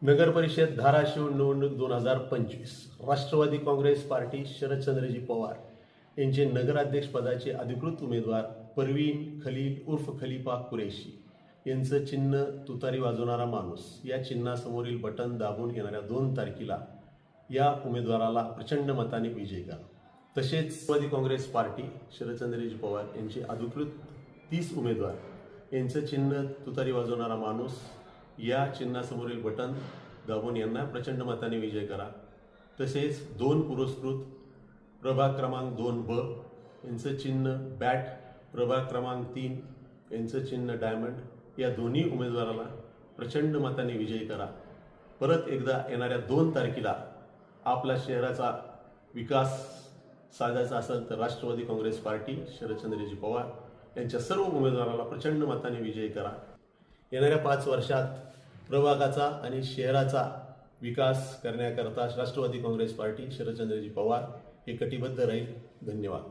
नगर परिषद धाराशिव निवडणूक 2025 राष्ट्रवादी काँग्रेस पार्टी शरदचंद्रजी पवार यांचे नगराध्यक्षपदाचे अधिकृत उमेदवार परवीन खलील उर्फ खलीफा कुरेशी यांचं चिन्ह तुतारी वाजवणारा माणूस या चिन्हासमोरील बटन दाबून येणाऱ्या 2 तारखेला या उमेदवाराला प्रचंड मताने विजयी करा। तसेच राष्ट्रवादी काँग्रेस पार्टी शरदचंद्रजी पवार यांचे अधिकृत 30 उमेदवार यांचं चिन्ह तुतारी वाजवणारा माणूस या चिन्हासमोरील बटन दाबून यांना प्रचंड मताने विजय करा। तसेच 2 पुरस्कृत प्रभाग क्रमांक 2 यांचं चिन्ह बॅट, प्रभाग क्रमांक 3 यांचं चिन्ह डायमंड या दोन्ही उमेदवाराला प्रचंड मताने विजयी करा। परत एकदा येणाऱ्या 2 तारखेला आपला शहराचा विकास साधायचा असेल तर राष्ट्रवादी काँग्रेस पार्टी शरदचंद्रजी पवार यांच्या सर्व उमेदवाराला प्रचंड मताने विजयी करा। येणाऱ्या 5 वर्षात प्रभागाचा आणि शहराचा विकास करण्याकरता राष्ट्रवादी काँग्रेस पार्टी शरदचंद्रजी पवार हे कटिबद्ध राहील। धन्यवाद।